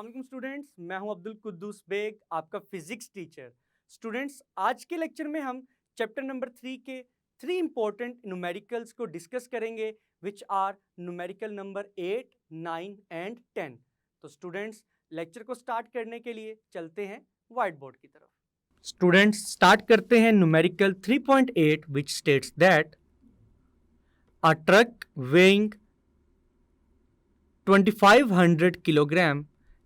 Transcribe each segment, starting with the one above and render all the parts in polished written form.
अस्सलाम वालेकुम स्टूडेंट्स, मैं हूं अब्दुल कुद्दूस बेग, आपका फिजिक्स टीचर। स्टूडेंट्स, आज के लेक्चर में हम चैप्टर नंबर 3 के 3 इंपॉर्टेंट न्यूमेरिकल्स को डिस्कस करेंगे which are numerical number 8, 9 and 10। तो स्टूडेंट्स, लेक्चर को स्टार्ट करने के लिए चलते हैं व्हाइट बोर्ड की तरफ। स्टूडेंट्स, स्टार्ट करते हैं numerical 3.8 which states that a truck weighing 2500 kilogram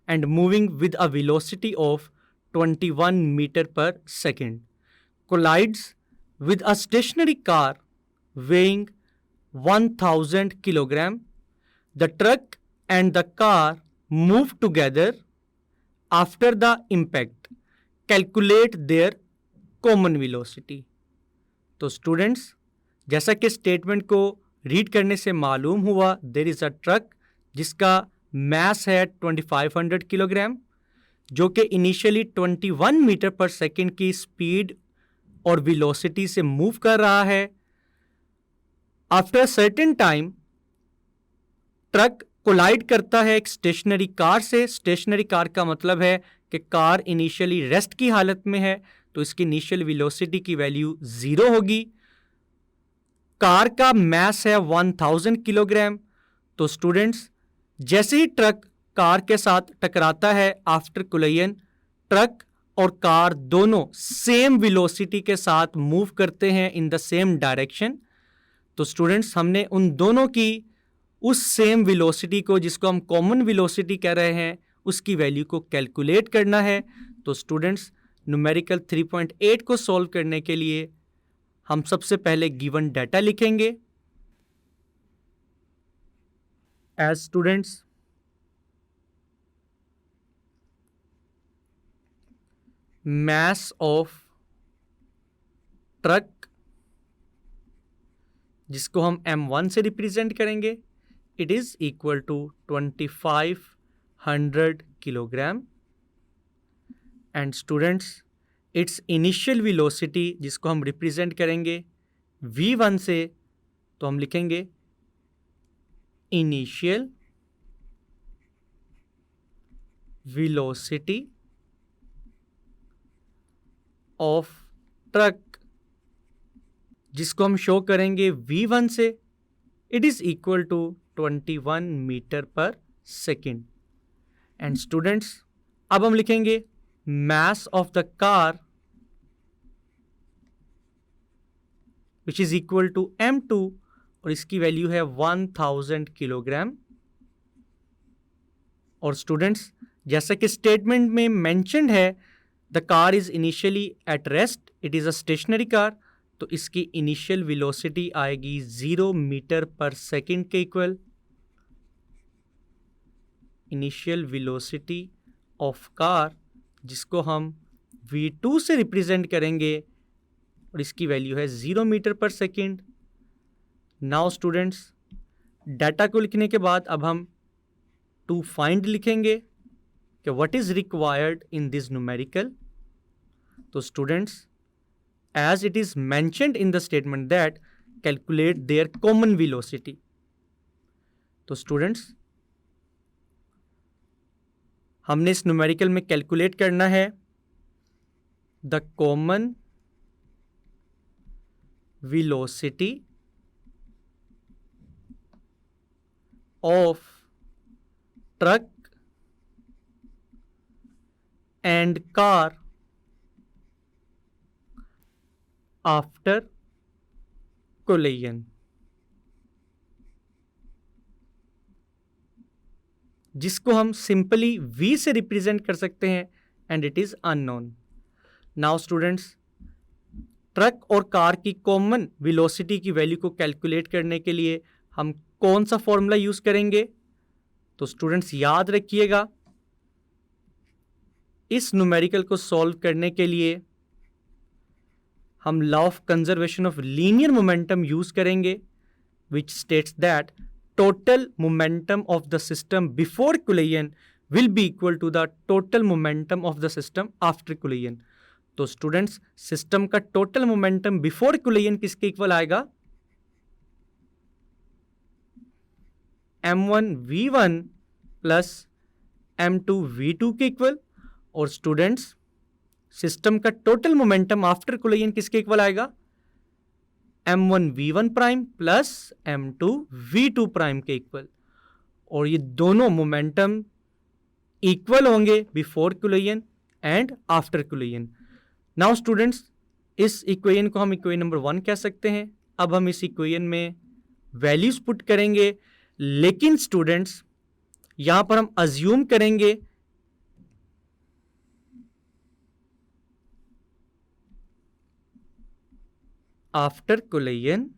and moving with a velocity of 21 meter per second collides with a stationary car weighing 1000 kilogram. The truck and the car move together after the impact. Calculate their common velocity. तो students, जैसा कि statement को read करने से मालूम हुआ, there is a truck जिसका mass है 2500 किलोग्राम, जो कि इनिशियली 21 मीटर पर सेकेंड की स्पीड और वेलोसिटी से मूव कर रहा है। After certain time truck collide करता है एक स्टेशनरी कार से। स्टेशनरी कार का मतलब है कि कार इनिशियली रेस्ट की हालत में है, तो इसकी इनिशियल वेलोसिटी की वैल्यू 0 होगी। कार का मैस है 1000 किलोग्राम। तो स्टूडेंट्स, जैसे ही ट्रक कार के साथ टकराता है आफ्टर कोलिजन, ट्रक और कार दोनों सेम वेलोसिटी के साथ मूव करते हैं इन द सेम डायरेक्शन। तो स्टूडेंट्स, हमने उन दोनों की उस सेम वेलोसिटी को, जिसको हम कॉमन वेलोसिटी कह रहे हैं, उसकी वैल्यू को कैलकुलेट करना है। तो स्टूडेंट्स, न्यूमेरिकल 3.8 को सॉल्व करने के लिए हम सबसे पहले गिवन डाटा लिखेंगे। As students, mass of truck, जिसको हम m1 से रिप्रेजेंट करेंगे, it is equal to 2500 kilogram. And students, its initial velocity, जिसको हम रिप्रेजेंट करेंगे v1 से, तो हम लिखेंगे इनिशियल velocity ऑफ ट्रक, जिसको हम शो करेंगे v1 से, it is equal to 21 metre per second. And students, अब हम लिखेंगे mass of the car which is equal to m2, और इसकी वैल्यू है 1000 किलोग्राम। और स्टूडेंट्स, जैसा कि स्टेटमेंट में मेंशन्ड है, the car is initially at rest, it is a stationary car, तो इसकी इनिशियल वेलोसिटी आएगी 0 मीटर पर सेकेंड के equal. Initial velocity of car, जिसको हम v2 से रिप्रेजेंट करेंगे, और इसकी वैल्यू है 0 metre per second. Now students, data को लिखने के बाद अब हम टू फाइंड लिखेंगे कि what is required in this numerical. तो students, as it is mentioned in the statement that calculate their common velocity. तो स्टूडेंट्स, हमने इस न्यूमेरिकल में कैलकुलेट करना है the common velocity of truck and car after collision, जिसको हम simply v से रिप्रेजेंट कर सकते हैं, and it is unknown. Now students, truck और कार की कॉमन वेलोसिटी की वैल्यू को कैलकुलेट करने के लिए हम कौन सा फॉर्मूला यूज करेंगे? तो स्टूडेंट्स, याद रखिएगा, इस न्यूमेरिकल को सॉल्व करने के लिए हम law of conservation of linear momentum use करेंगे, which states that total momentum of the system before collision will be equal to the total momentum of the system after collision. तो students, system का total momentum before collision किसके equal आएगा? m1 v1 plus m2v2 के equal, और students system का total momentum after collision किसके equal आएगा, m1v1 prime plus m2v2 prime के इक्वल। और ये दोनों मोमेंटम इक्वल होंगे before collision and after collision. Now students, इस इक्वेशन को हम इक्वेशन नंबर 1 कह सकते हैं। अब हम इस इक्वेशन में वैल्यूज पुट करेंगे, लेकिन स्टूडेंट्स यहां पर हम अज्यूम करेंगे after collision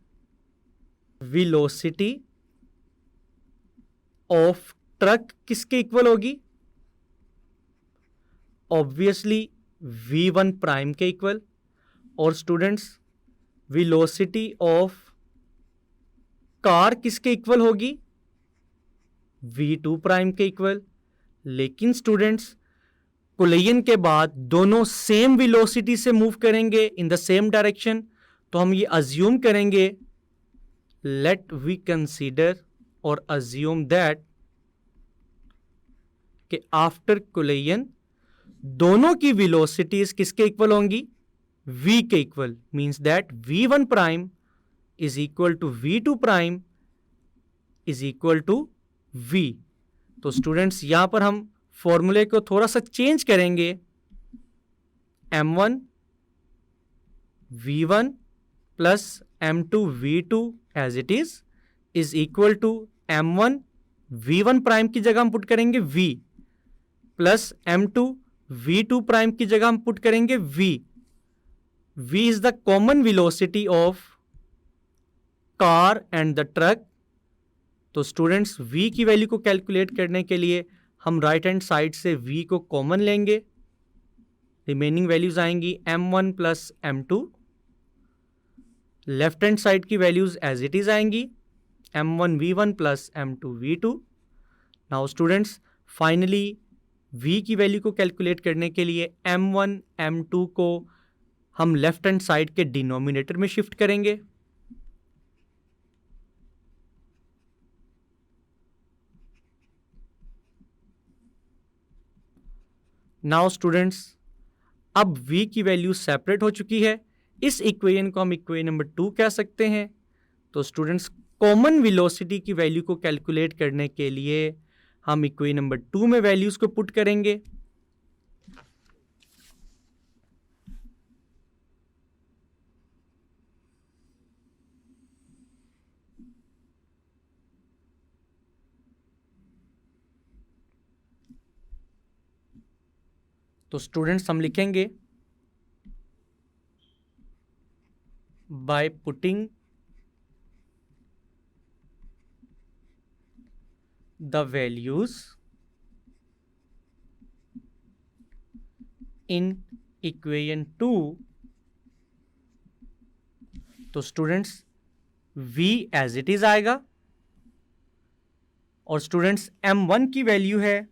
velocity of truck किसके इक्वल होगी, ऑब्वियसली v1 प्राइम के इक्वल। और स्टूडेंट्स वेलोसिटी ऑफ कार किसके इक्वल होगी, v2 प्राइम के इक्वल। लेकिन स्टूडेंट्स कोलिजन के बाद दोनों सेम वेलोसिटी से मूव करेंगे इन द सेम डायरेक्शन, तो हम ये अज्यूम करेंगे, लेट वी कंसीडर और अज्यूम दैट कि आफ्टर कोलिजन दोनों की वेलोसिटीज किसके इक्वल होंगी, v के equal. Means that v1 prime is equal to v2 prime is equal to v। तो स्टूडेंट्स यहां पर हम फॉर्मूले को थोड़ा सा चेंज करेंगे, m1 v1 plus m2 v2 as it is equal to m1 v1 prime की जगह हम पुट करेंगे v plus m2 v2 prime की जगह हम पुट करेंगे v। v is the common velocity of car and the truck. तो students v की वैल्यू को कैलकुलेट करने के लिए हम राइट हैंड साइड से v को कॉमन लेंगे, रिमेनिंग वैल्यूज आएंगी m1 plus m2। Left hand side की वैल्यूज एज इट इज आएंगी m1 v1 plus m2 v2। Now students finally v की वैल्यू को कैलकुलेट करने के लिए m1 m2 को हम लेफ्ट हैंड साइड के डिनोमिनेटर में शिफ्ट करेंगे। नाउ स्टूडेंट्स अब v की वैल्यू सेपरेट हो चुकी है, इस इक्वेशन को हम इक्वेशन नंबर 2 कह सकते हैं। तो स्टूडेंट्स कॉमन वेलोसिटी की वैल्यू को कैलकुलेट करने के लिए हम इक्वेशन नंबर 2 में वैल्यूज को पुट करेंगे। तो स्टूडेंट्स हम लिखेंगे by putting the values in equation 2। तो students v as it is आएगा, और स्टूडेंट्स m1 की वैल्यू है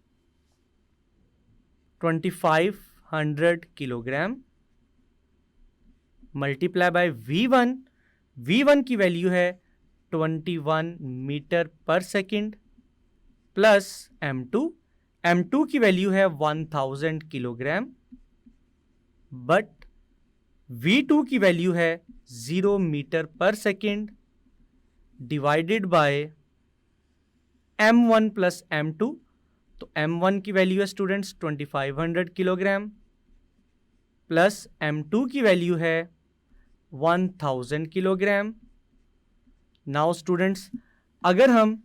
2500 किलोग्राम मल्टीप्लाई बाय v1 की वैल्यू है 21 metre per second plus m2 की वैल्यू है 1000 किलोग्राम, बट v2 की वैल्यू है 0 metre per second divided by m1 plus m2। तो m1 की वैल्यू है स्टूडेंट्स 2500 किलोग्राम प्लस m2 की वैल्यू है 1000 किलोग्राम। नाउ स्टूडेंट्स अगर हम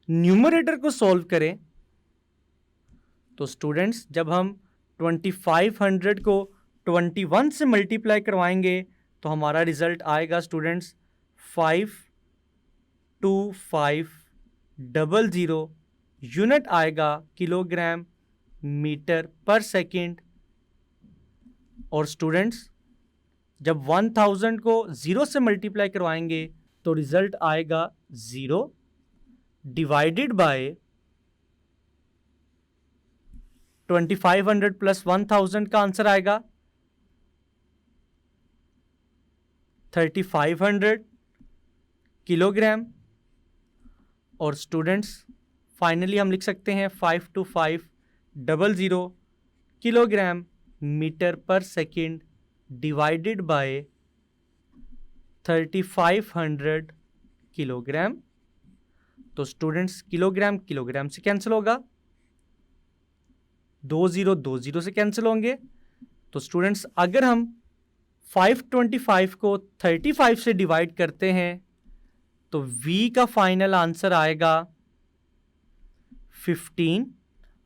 न्यूमरेटर को सॉल्व करें तो स्टूडेंट्स जब हम 2500 को 21 से मल्टीप्लाई करवाएंगे तो हमारा रिजल्ट आएगा स्टूडेंट्स 52500 यूनिट आएगा किलोग्राम मीटर पर सेकेंड। और स्टूडेंट्स जब 1000 को 0 से मल्टीप्लाई करवाएंगे तो रिजल्ट आएगा 0 डिवाइडेड बाय 2500 प्लस 1000 का आंसर आएगा 3500 किलोग्राम। और स्टूडेंट्स फाइनली हम लिख सकते हैं 52500 kilogram metre per second divided by 3500 kilogram. तो स्टूडेंट्स किलोग्राम किलोग्राम से कैंसिल होगा, 20 से कैंसिल होंगे। तो स्टूडेंट्स अगर हम 525 को 35 से डिवाइड करते हैं तो V का फाइनल आंसर आएगा 15,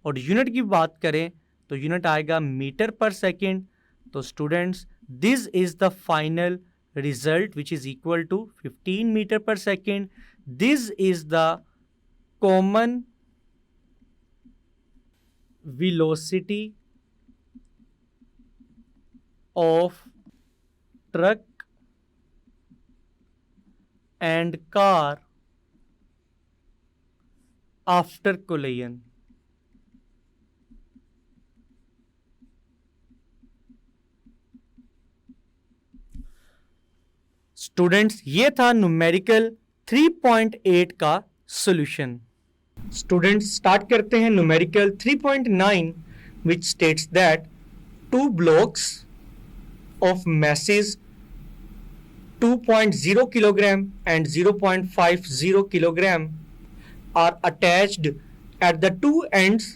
और यूनिट की बात करें तो यूनिट आएगा मीटर पर सेकेंड। तो students this is the final result which is equal to 15 meter per second. This is the common velocity of truck and car after collision. Students ये था न्यूमेरिकल 3.8 का solution. Students start करते हैं numerical 3.9 which states that two blocks of masses 2.0 kilogram and 0.50 kilogram are attached at the two ends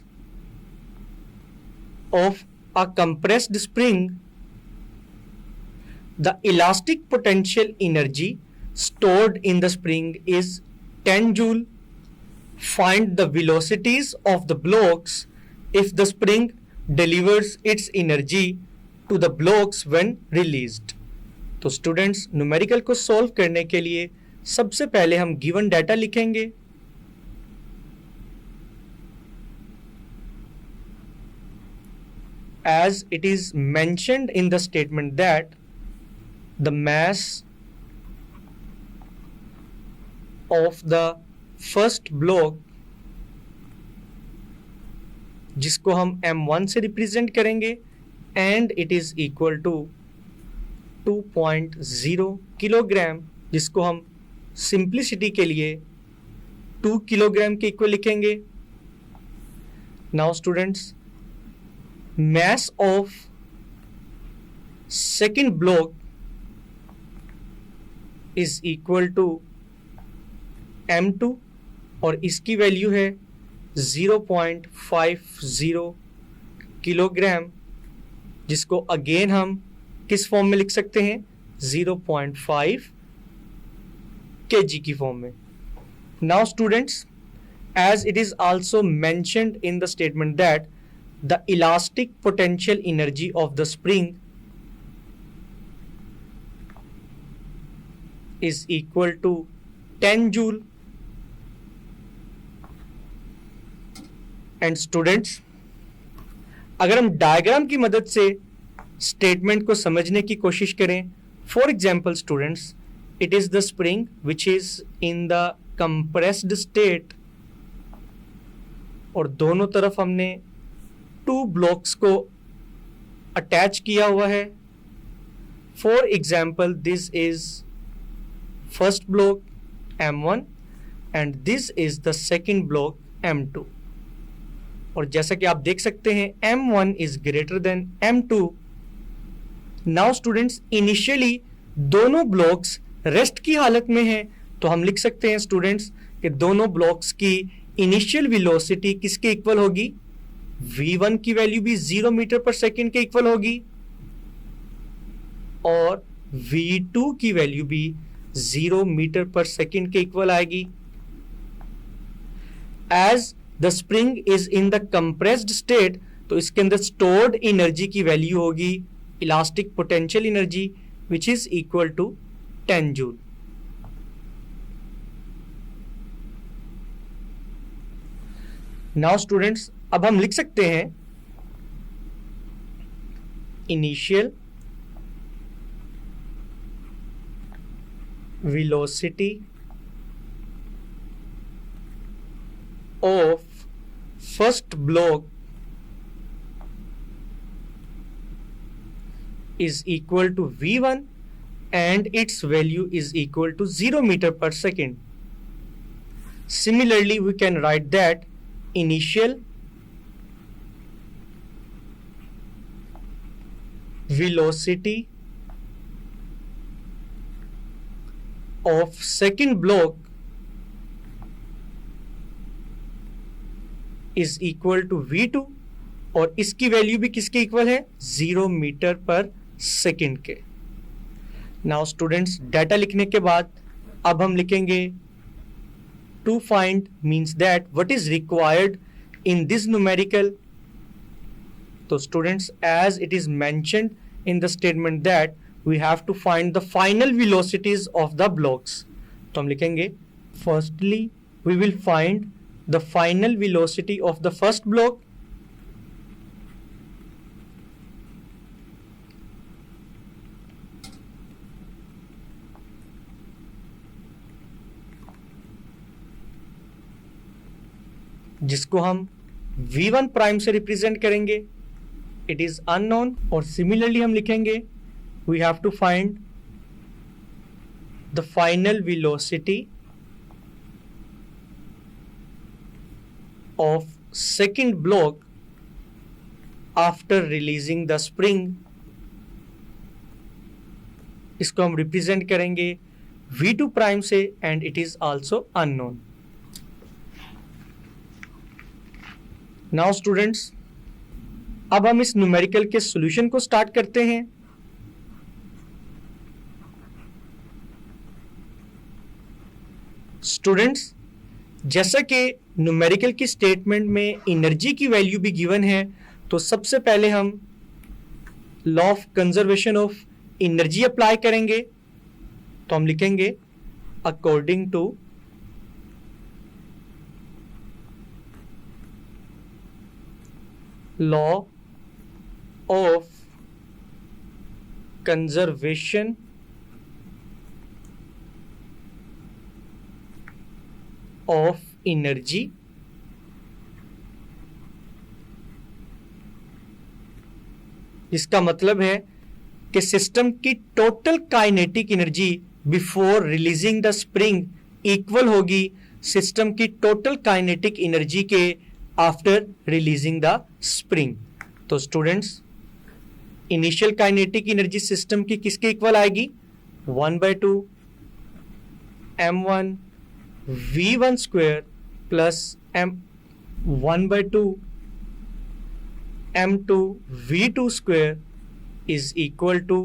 of a compressed spring. The elastic potential energy stored in the spring is 10 joule. Find the velocities of the blocks if the spring delivers its energy to the blocks when released. तो students numerical को solve करने के लिए सबसे पहले हम given data लिखेंगे। As it is mentioned in the statement that the mass of the first block, जिसको हम M1 से रिप्रेजेंट करेंगे, and it is equal to 2.0 kilogram, जिसको हम सिंप्लिसिटी के लिए 2 किलोग्राम के इक्वल लिखेंगे। Now students mass of second block is equal to M2 और इसकी वैल्यू है 0.50 किलोग्राम, जिसको अगेन हम किस फॉर्म में लिख सकते हैं, 0.5 kg की फॉर्म में। Now students as it is also mentioned in the statement that the elastic potential energy of the spring is equal to 10 joule. And students अगर हम डायग्राम की मदद से स्टेटमेंट को समझने की कोशिश करें, for example students it is the spring which is in the compressed state और दोनों तरफ हमने 2 ब्लॉक्स को अटैच किया हुआ है। For example this is first block M1 and this is the second block M2 और जैसा कि आप देख सकते हैं M1 is greater than M2। Now students initially दोनों ब्लॉक्स रेस्ट की हालत में हैं, तो हम लिख सकते हैं स्टूडेंट्स कि दोनों ब्लॉक्स की इनिशियल वेलोसिटी किसके इक्वल होगी, v1 की वैल्यू भी 0 मीटर पर सेकेंड के इक्वल होगी और v2 की वैल्यू भी 0 मीटर पर सेकेंड के इक्वल आएगी। As the spring is in the compressed state, तो इसके अंदर स्टोर्ड एनर्जी की वैल्यू होगी elastic potential energy which is equal to 10 joule. Now students अब हम लिख सकते हैं initial velocity of first block is equal to v1 and its value is equal to 0 meter per second. Similarly, we can write that initial velocity of second block is equal to v2 और इसकी value भी किसके equal है 0 metre per second के। Now students data लिखने के बाद अब हम लिखेंगे to find means that what is required in this numerical. तो students as it is mentioned in the statement that we have to find the final velocities of the blocks. तो हम लिखेंगे firstly we will find the final velocity of the first block, जिसको हम v1 prime से represent करेंगे, it is unknown. और similarly हम लिखेंगे we have to find the final velocity of second block after releasing the spring, इसको हम represent करेंगे v2 प्राइम से and it is also unknown. Now students अब हम इस न्यूमेरिकल के सॉल्यूशन को स्टार्ट करते हैं। स्टूडेंट्स जैसा कि न्यूमेरिकल की स्टेटमेंट में एनर्जी की वैल्यू भी गिवन है, तो सबसे पहले हम law of conservation of energy apply करेंगे। तो हम लिखेंगे according to law of conservation of energy, इसका मतलब है कि सिस्टम की total kinetic energy before releasing the spring equal होगी सिस्टम की टोटल काइनेटिक एनर्जी के आफ्टर रिलीजिंग द स्प्रिंग। तो students initial kinetic energy system की किसके इक्वल आएगी 1/2 m1 v1 square plus m 1/2 m2 v2 square is equal to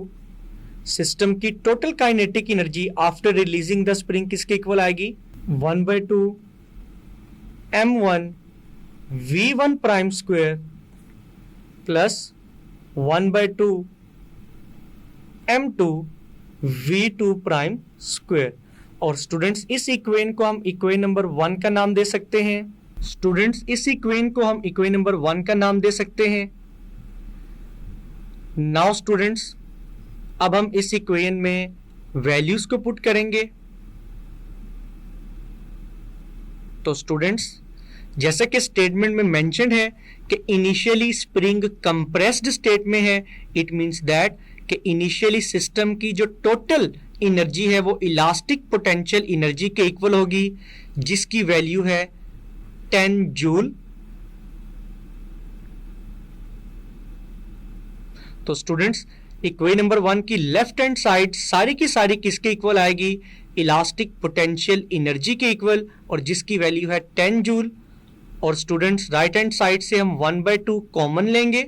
system की total kinetic energy after releasing the spring किसके equal आएगी 1/2 m1 v1 prime square plus 1/2 m2 v2 prime square. और students इस equation को हम equation number 1 का नाम दे सकते हैं। स्टूडेंट्स इस इक्वेशन को हम इक्वेशन नंबर 1 का नाम दे सकते हैं। नाउ स्टूडेंट्स अब हम इस इक्वेशन में वैल्यूज को पुट करेंगे। तो स्टूडेंट्स जैसा कि स्टेटमेंट में मेंशन है कि इनिशियली स्प्रिंग कंप्रेस्ड स्टेट में है, इट मींस दैट कि इनिशियली सिस्टम की जो टोटल एनर्जी है वो इलास्टिक पोटेंशियल एनर्जी के इक्वल होगी, जिसकी वैल्यू है 10 जूल। तो स्टूडेंट्स इक्वेशन नंबर 1 की लेफ्ट हैंड साइड सारी की सारी किसके इक्वल आएगी इलास्टिक पोटेंशियल एनर्जी के इक्वल, और जिसकी वैल्यू है 10 जूल। और स्टूडेंट्स राइट हैंड साइड से हम 1/2 कॉमन लेंगे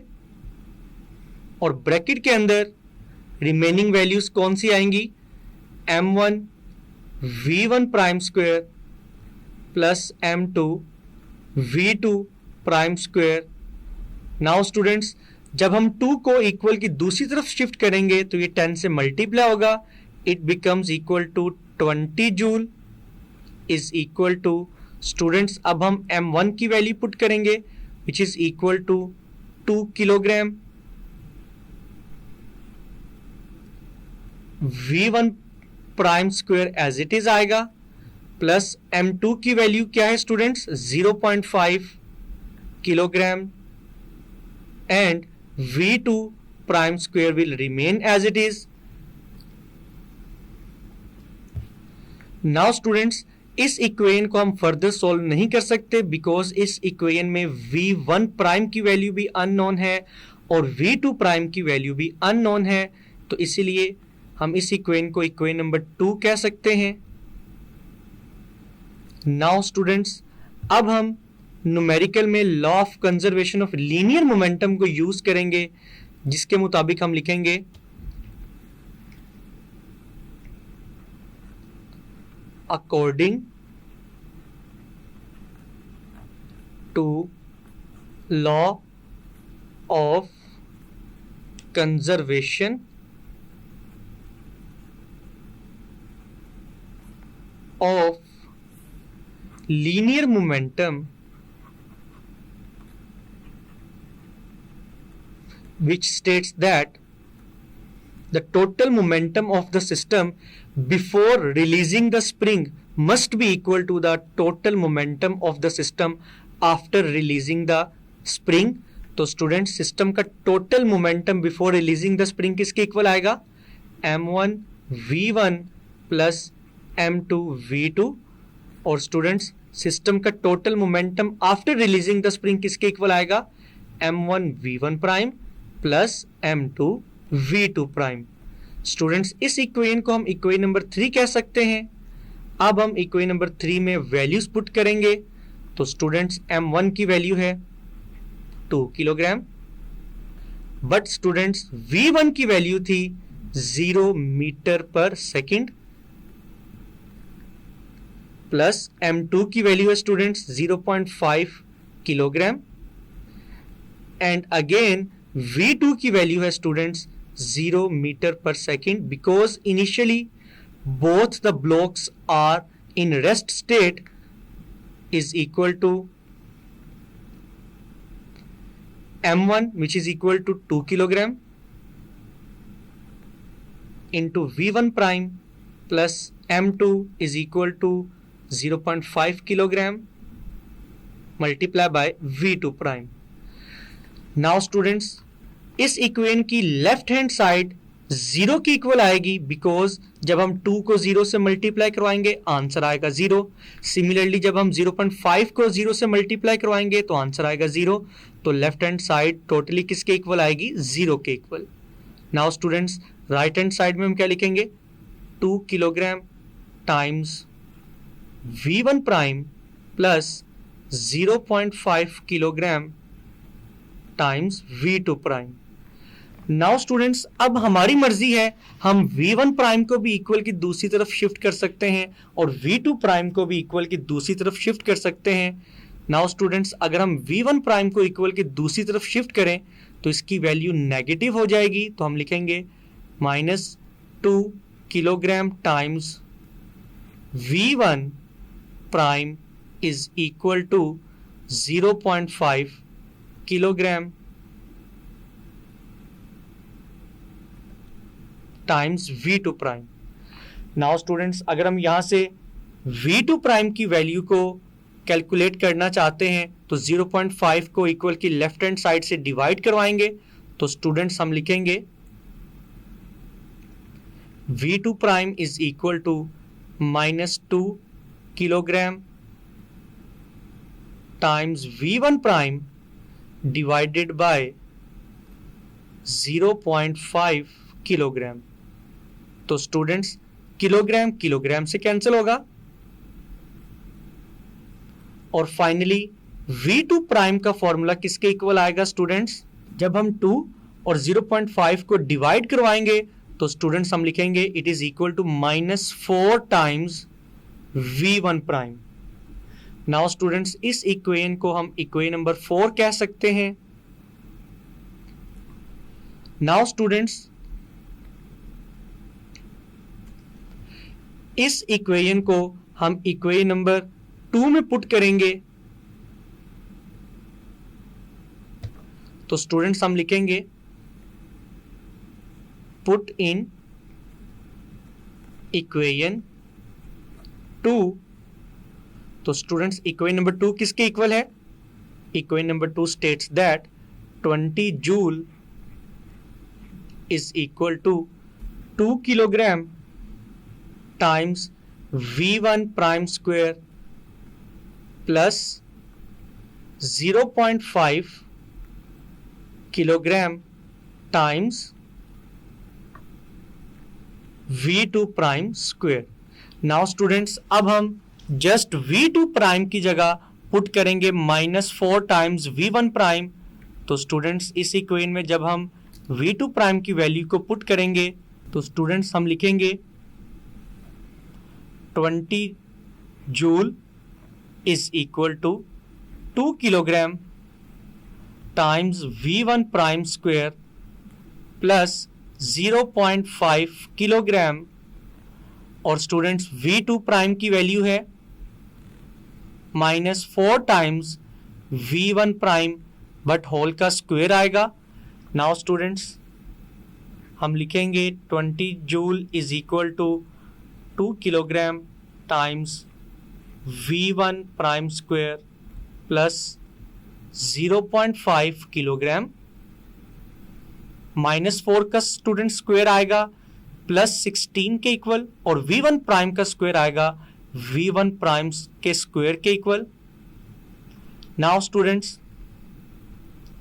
और ब्रैकेट के अंदर रिमेनिंग वैल्यूज कौन सी आएंगी m1 v1 prime square plus m2 v2 prime square. Now students जब हम 2 को इक्वल की दूसरी तरफ शिफ्ट करेंगे तो ये 10 से मल्टीप्लाई होगा, it becomes equal to 20 joule is equal to students अब हम m1 की वैल्यू पुट करेंगे which is equal to 2 kilogram, v1 prime square as it is आएगा, प्लस m2 की वैल्यू क्या है students 0.5 kilogram and v2 prime square will remain as it is. Now students इस equation को हम further solve नहीं कर सकते बिकॉज इस इक्वेशन में v1 प्राइम की वैल्यू भी अननोन है और v2 प्राइम की वैल्यू भी अननोन है, तो इसीलिए हम इस इक्वेशन को इक्वेशन नंबर 2 कह सकते हैं। नाउ स्टूडेंट्स, अब हम न्यूमेरिकल में law of conservation of linear momentum को यूज करेंगे, जिसके मुताबिक हम लिखेंगे according to law of conservation of linear momentum, which states that the total momentum of the system before releasing the spring must be equal to the total momentum of the system after releasing the spring। तो student, system का total momentum before releasing the spring किसके equal आएगा? m1 v1 plus m2 v2। और students, system का total momentum after releasing the spring किसके equal आएगा? m1 v1 prime plus m2 v2 prime. Students, इस equation को हम इक्वेशन नंबर 3 कह सकते हैं। अब हम इक्वेशन नंबर 3 में वैल्यूज पुट करेंगे। तो स्टूडेंट्स, m1 की वैल्यू है 2 किलोग्राम, बट स्टूडेंट्स v1 की वैल्यू थी 0 metre per second, plus m2 की वैल्यू है students 0.5 kilogram, and again v2 की वैल्यू है students 0 meter per second because initially both the blocks are in rest state is equal to m1 which is equal to 2 kilogram into v1 prime plus m2 is equal to 0.5 kilogram multiplied by v2 prime। Now students, इस equation की left hand side 0 की equal आएगी because जब हम 2 को 0 से multiply करवाएंगे answer आएगा 0। सिमिलरली जब हम 0.5 को 0 से मल्टीप्लाई करवाएंगे तो आंसर आएगा 0। तो लेफ्ट हैंड साइड टोटली किसके इक्वल आएगी? 0 के equal. Now students, right hand side में हम क्या लिखेंगे? 2 kilogram times v1 prime plus 0.5 kilogram times v2 prime. Now students, अब हमारी मर्जी है, हम v1 प्राइम को भी इक्वल की दूसरी तरफ शिफ्ट कर सकते हैं और v2 प्राइम को भी इक्वल की दूसरी तरफ शिफ्ट कर सकते हैं। नाउ स्टूडेंट्स, अगर हम v1 प्राइम को इक्वल की दूसरी तरफ शिफ्ट करें तो इसकी वैल्यू नेगेटिव हो जाएगी, तो हम लिखेंगे -2 kilogram times v1 prime is equal to 0.5 kilogram times v2 prime. Now students, अगर हम यहां से v2 प्राइम की वैल्यू को कैलकुलेट करना चाहते हैं तो 0.5 को इक्वल की लेफ्ट हैंड साइड से डिवाइड करवाएंगे। तो स्टूडेंट्स, हम लिखेंगे v2 prime is equal to -2 kilogram times v1 prime divided by 0.5 kilogram. तो स्टूडेंट्स, किलोग्राम किलोग्राम से कैंसिल होगा और फाइनली v2 प्राइम का फॉर्मूला किसके इक्वल आएगा? स्टूडेंट्स, जब हम 2 और 0.5 को डिवाइड करवाएंगे तो स्टूडेंट्स हम लिखेंगे it is equal to -4 times v1 prime. Now students, इस इक्वेशन को हम इक्वेशन नंबर 4 कह सकते हैं। नाउ स्टूडेंट्स, इस इक्वेशन को हम इक्वेशन नंबर 2 में पुट करेंगे तो स्टूडेंट्स हम लिखेंगे पुट इन इक्वेशन 2। तो स्टूडेंट्स, इक्वेशन नंबर 2 किसके इक्वल है? Equation number 2 states that 20 joule is equal to 2 kilogram times v1 prime square plus 0.5 kilogram times v2 prime square. Now students, अब हम जस्ट v2 प्राइम की जगह put करेंगे -4 times v1 prime. तो students, इस equation में जब हम v2 प्राइम की वैल्यू को पुट करेंगे तो स्टूडेंट्स हम लिखेंगे 20 joule is equal to 2 kilogram times v1 prime square plus 0.5 kilogram. और स्टूडेंट्स, v2 प्राइम की वैल्यू है -4 times v1 prime but whole का स्क्वायर आएगा। नाउ स्टूडेंट्स, हम लिखेंगे 20 joule is equal to 2 kilogram times v1 prime square plus 0.5 kilogram. -4 का student square आएगा plus 16 के इक्वल, और v1 प्राइम का स्क्वायर आएगा v1 प्राइम के स्क्वायर के इक्वल। नाउ स्टूडेंट्स,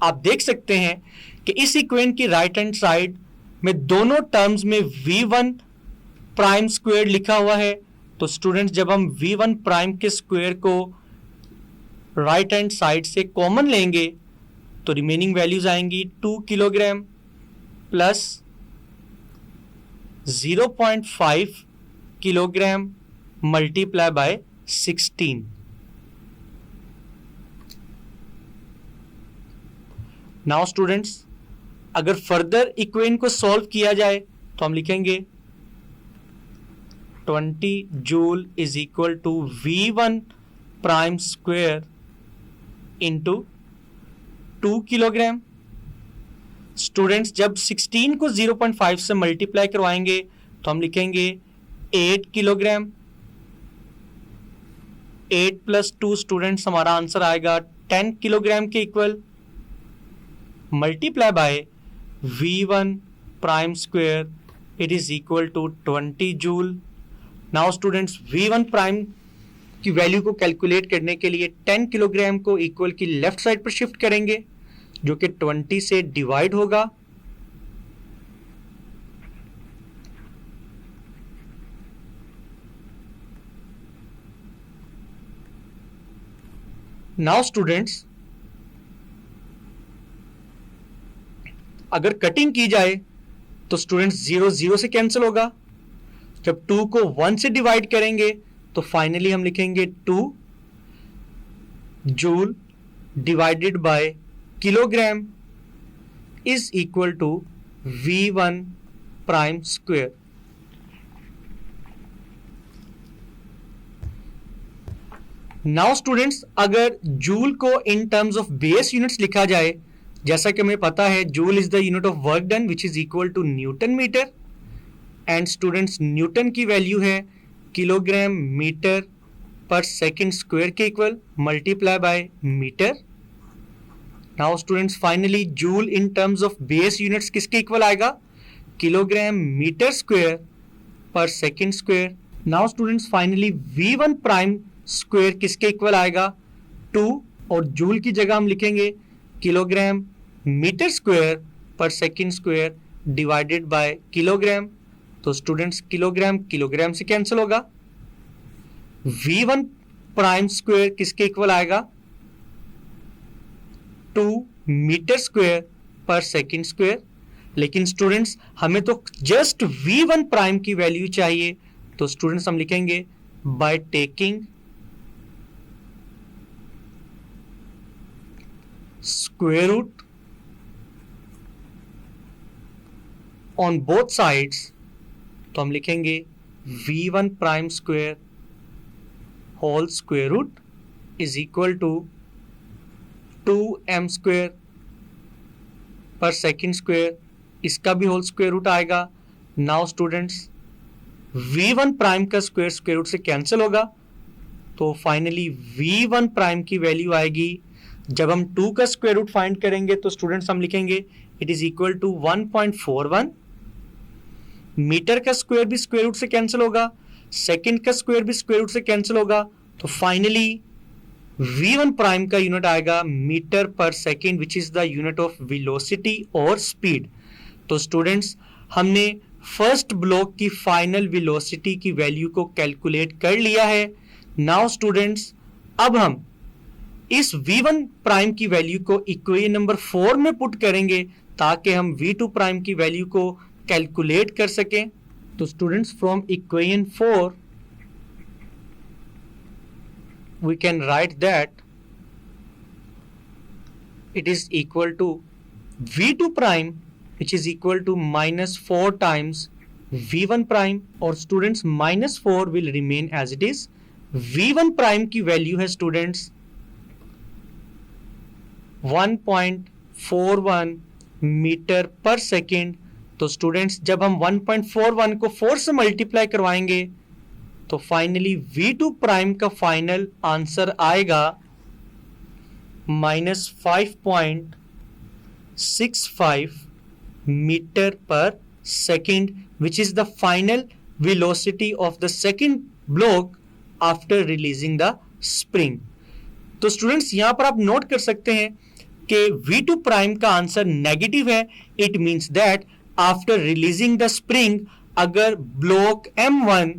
आप देख सकते हैं कि इस इक्वेशन की राइट हैंड साइड में दोनों टर्म्स में v1 प्राइम स्क्वायर लिखा हुआ है। तो स्टूडेंट्स, जब हम v1 प्राइम के स्क्वायर को राइट हैंड साइड से कॉमन लेंगे तो रिमेनिंग वैल्यूज आएंगी 2 kilogram plus 0.5 kilogram multiply by 16। Now students, अगर फर्दर इक्वेशन को सॉल्व किया जाए तो हम लिखेंगे 20 joule is equal to v1 prime square into 2 kilogram. Students, जब 16 को 0.5 से मल्टीप्लाई करवाएंगे तो हम लिखेंगे 8 किलोग्राम। 8 प्लस 2 स्टूडेंट्स, हमारा आंसर आएगा 10 किलोग्राम के equal, multiply by v1 prime square, it is equal to 20 joule. Now students, v1 prime की वैल्यू को कैलकुलेट करने के लिए 10 किलोग्राम को इक्वल की लेफ्ट साइड पर शिफ्ट करेंगे जो कि 20 से डिवाइड होगा। नाउ स्टूडेंट्स, अगर कटिंग की जाए तो स्टूडेंट्स 0 0 से कैंसिल होगा। जब 2 को 1 से डिवाइड करेंगे तो फाइनली हम लिखेंगे 2 joule divided by kilogram is equal to v1 prime square. Now students, अगर जूल को in terms of base units लिखा जाए, जैसा कि हमें पता है joule is the unit of work done which is equal to newton metre, and students newton की वैल्यू है kilogram metre per second square के equal, multiply by metre. Now students, finally joule in terms of base units किसके equal आएगा? Kilogram metre square per second square. Now students, finally v1 prime square किसके equal आएगा? 2, और joule की जगह हम लिखेंगे kilogram metre square per second square divided by kilogram. तो स्टूडेंट्स, किलोग्राम किलोग्राम से कैंसिल होगा। v1 प्राइम स्क्वायर किसके इक्वल आएगा? 2 metre square per second square. लेकिन स्टूडेंट्स, हमें तो जस्ट v1 प्राइम की वैल्यू चाहिए, तो स्टूडेंट्स हम लिखेंगे by taking square root on both sides. तो हम लिखेंगे v1 prime square whole square root is equal to 2m square per second square, इसका भी होल स्क्वायर रूट आएगा। नाउ स्टूडेंट्स, v1 प्राइम का स्क्वायर स्क्वायर रूट से cancel होगा, तो फाइनली v1 प्राइम की वैल्यू आएगी, जब हम 2 का स्क्वायर रूट फाइंड करेंगे तो स्टूडेंट्स हम लिखेंगे it is equal to 1.41। Metre का स्क्वायर भी स्क्वायर रूट से कैंसिल होगा, सेकेंड का स्क्वायर भी स्क्वायर रूट से कैंसिल होगा, तो फाइनली v1 प्राइम का यूनिट आएगा metre per second, which is the unit of velocity और स्पीड। तो स्टूडेंट्स, हमने फर्स्ट ब्लॉक की फाइनल वेलोसिटी की वैल्यू को कैलकुलेट कर लिया है। नाउ स्टूडेंट्स, अब हम इस v1 प्राइम की वैल्यू को इक्वेशन नंबर 4 में पुट करेंगे ताकि हम v2 प्राइम की वैल्यू को कैलकुलेट कर सकें। तो students, from equation 4 we can write that it is equal to v2 prime, which is equal to minus 4 times v1 prime, और students minus 4 will remain as it is। v1 prime की value है students 1.41 metre per second. तो students, जब हम 1.41 को 4 से multiply करवाएंगे तो फाइनली v2 प्राइम का फाइनल आंसर आएगा -5.65 metre per second, which is the final velocity of the second block after releasing the spring. तो स्टूडेंट्स, यहां पर आप नोट कर सकते हैं कि v2 प्राइम का आंसर नेगेटिव है। It means that after releasing the spring, अगर block m1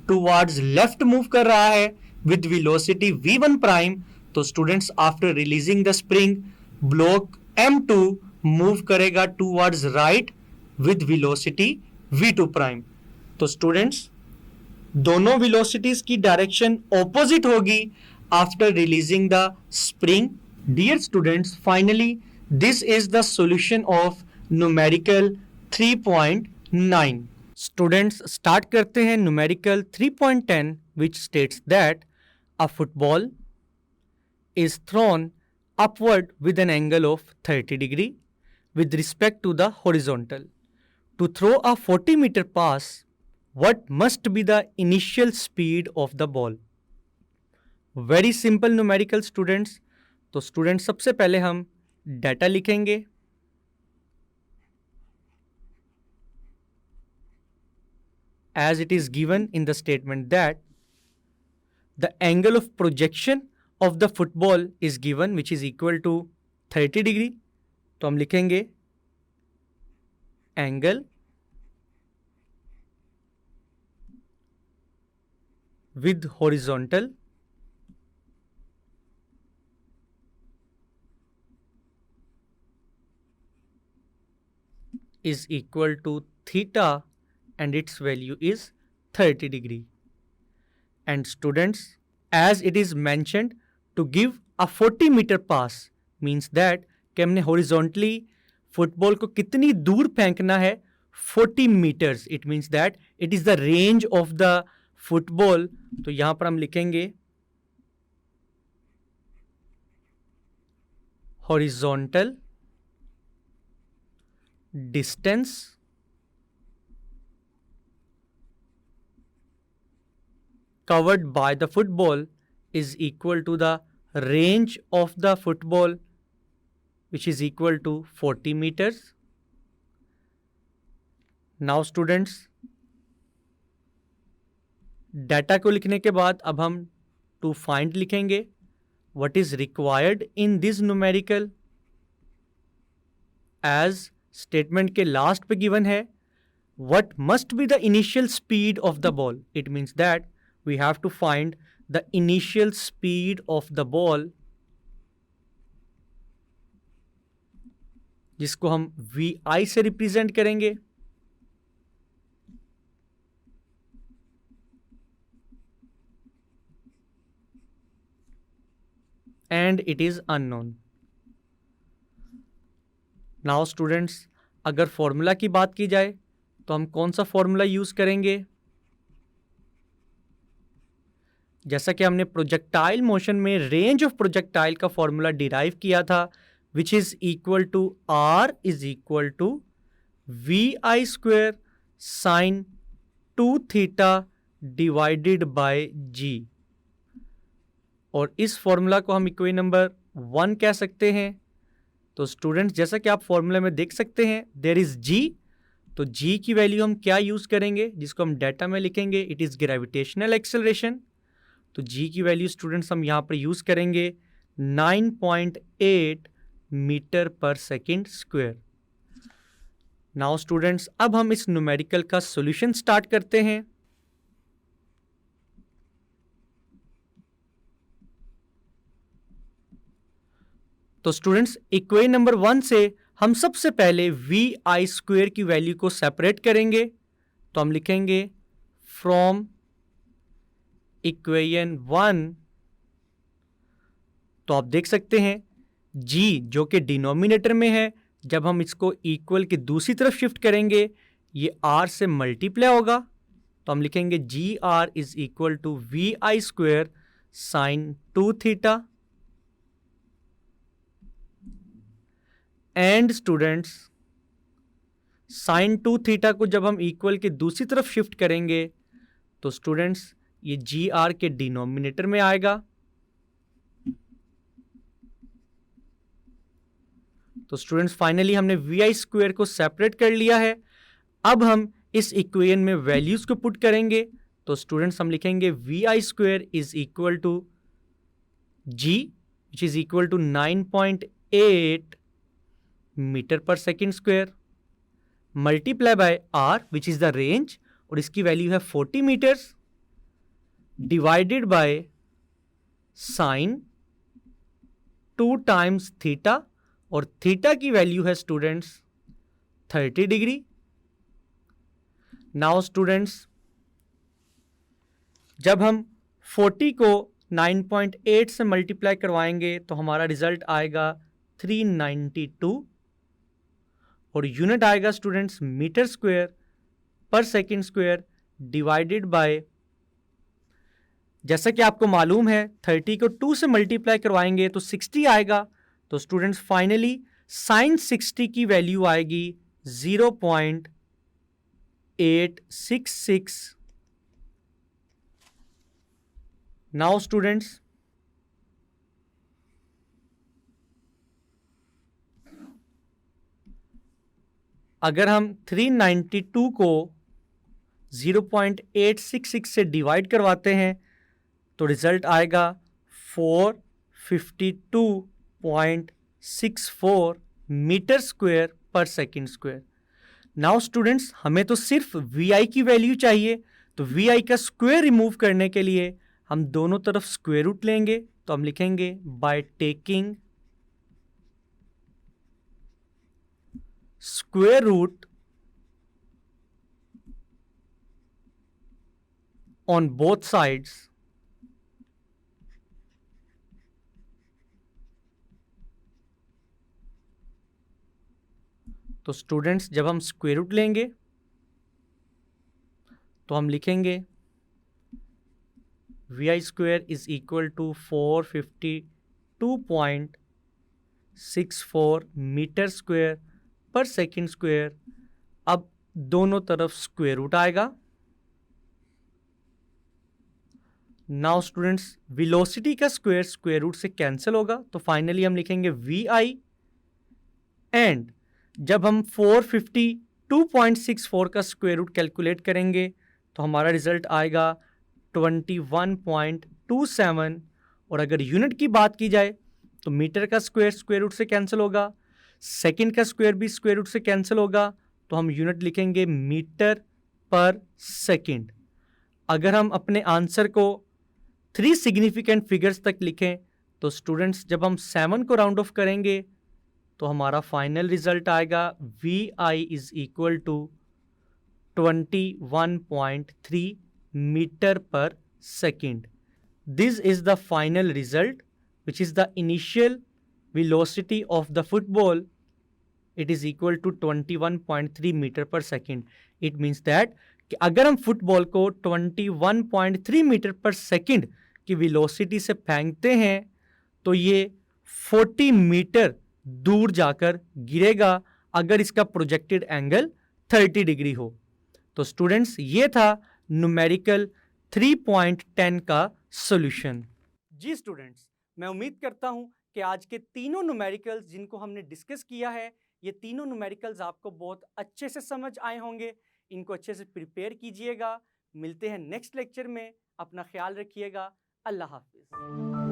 towards left move कर रहा है विद वेलोसिटी v1 प्राइम, तो students after releasing the spring block m2 move करेगा towards right with velocity v2 prime. तो students, दोनों velocities की direction opposite होगी after releasing the spring. Dear students, finally this is the solution of numerical 3.9। Students, start करते हैं numerical 3.10, which states that a football is thrown upward with an angle of 30 degree with respect to the horizontal. To throw a 40-meter pass, what must be the initial speed of the ball? Very simple numerical students. तो students, सबसे पहले हम data लिखेंगे। As it is given in the statement that the angle of projection of the football is given, which is equal to 30 degree. तो हम लिखेंगे angle with horizontal is equal to theta and its value is 30 degree. And students, as it is mentioned, to give a 40-meter pass means that कि हमने horizontally football को कितनी दूर फेंकना है, 40 meters. It means that it is the range of the football. तो यहाँ पर हम लिखेंगे horizontal distance covered by the football is equal to the range of the football, which is equal to 40 meters. Now students, data को लिखने के बाद अब हम to find लिखेंगे what is required in this numerical। as statement के last पे given है what must be the initial speed of the ball. It means that we have to find the initial speed of the ball, जिसको हम vi से represent करेंगे। and it is unknown. Now students, अगर formula की बात की जाए तो हम कौन सा फॉर्मूला यूज करेंगे? जैसा कि हमने प्रोजेक्टाइल मोशन में रेंज ऑफ प्रोजेक्टाइल का फॉर्मूला डिराइव किया था, which is equal to r is equal to vi square sine 2 theta divided by g। और इस फॉर्मूला को हम इक्वेशन नंबर 1 कह सकते हैं। तो स्टूडेंट्स, जैसा कि आप फॉर्मूला में देख सकते हैं, देयर इज g तो g की वैल्यू हम क्या यूज़ करेंगे, जिसको हम डाटा में लिखेंगे, इट इज़ ग्रेविटेशनल एक्सेलरेशन। तो g की वैल्यू स्टूडेंट्स हम यहाँ पर यूज़ करेंगे 9.8 metre per second square. Now students, अब हम इस न्यूमेरिकल का सॉल्यूशन स्टार्ट करते हैं। तो स्टूडेंट्स, इक्वेशन नंबर 1 से हम सबसे पहले वी आई स्क्वेयर की वैल्यू को सेपरेट करेंगे। तो हम लिखेंगे फ्रॉम इक्वेशन 1, तो आप देख सकते हैं g जो कि डिनोमिनेटर में है, जब हम इसको इक्वल की दूसरी तरफ शिफ्ट करेंगे ये r से मल्टीप्लाई होगा। तो हम लिखेंगे g R is equal to v i square sine 2 theta. And students, sine 2 theta को जब हम इक्वल की दूसरी तरफ शिफ्ट करेंगे तो स्टूडेंट्स ये जी आर के डिनोमिनेटर में आएगा। तो स्टूडेंट्स, फाइनली हमने वी आई स्क्वेयर को सेपरेट कर लिया है। अब हम इस इक्वेशन में वैल्यूज को पुट करेंगे। तो स्टूडेंट्स, हम लिखेंगे we i square is equal to g which is equal to 9.8 metre per second square multiply by R which is the range, और इसकी वैल्यू है 40 metres, divided by sine 2 times theta, और theta की value है students 30 degree. Now students, जब हम 40 को 9.8 से मल्टीप्लाई करवाएंगे तो हमारा रिजल्ट आएगा 392, और यूनिट आएगा students metre square per second square divided by, जैसा कि आपको मालूम है 30 को 2 से मल्टीप्लाई करवाएंगे तो 60 आएगा। तो स्टूडेंट्स, फाइनली साइन 60 की वैल्यू आएगी 0.866। नाउ स्टूडेंट्स, अगर हम 392 को 0.866 से डिवाइड करवाते हैं तो रिजल्ट आएगा 452.64 metre square per second square. Now students, हमें तो सिर्फ वी आई की वैल्यू चाहिए, तो वी आई का स्क्वायर रिमूव करने के लिए हम दोनों तरफ स्क्वायर रूट लेंगे। तो हम लिखेंगे by taking square root on both sides, तो स्टूडेंट्स, जब हम स्क्वायर रूट लेंगे तो हम लिखेंगे we I square is equal to 452.64 metre square per second square. अब दोनों तरफ स्क्वायर रूट आएगा। नाउ स्टूडेंट्स, वेलोसिटी का स्क्वायर स्क्वायर रूट से कैंसिल होगा, तो फाइनली हम लिखेंगे वी आई, एंड जब हम 452.64 का स्क्वायर रूट कैलकुलेट करेंगे तो हमारा रिजल्ट आएगा 21.27, और अगर यूनिट की बात की जाए तो मीटर का स्क्वायर स्क्वायर रूट से कैंसिल होगा, सेकंड का स्क्वायर भी स्क्वायर रूट से कैंसिल होगा, तो हम यूनिट लिखेंगे मीटर पर सेकंड। अगर हम अपने आंसर को 3 सिग्निफिकेंट फिगर्स तक लिखें तो स्टूडेंट्स, जब हम 7 को राउंड ऑफ करेंगे तो हमारा फाइनल रिजल्ट आएगा v i is equal to 21.3 metre per second. This is the final result which is the initial velocity of the football. It is equal to 21.3 metre per second. It means that कि अगर हम football को 21.3 metre per second की velocity से फेंकते हैं तो ये 40 मीटर दूर जाकर गिरेगा अगर इसका प्रोजेक्टेड एंगल 30 डिग्री हो। तो स्टूडेंट्स, ये था न्यूमेरिकल 3.10 का सॉल्यूशन। जी स्टूडेंट्स, मैं उम्मीद करता हूं कि आज के तीनों न्यूमेरिकल्स जिनको हमने डिस्कस किया है ये तीनों न्यूमेरिकल्स आपको बहुत अच्छे से समझ आए होंगे। इनको अच्छे से प्रिपेयर कीजिएगा। मिलते हैं नेक्स्ट लेक्चर में। अपना ख्याल रखिएगा। अल्लाह हाफिज़।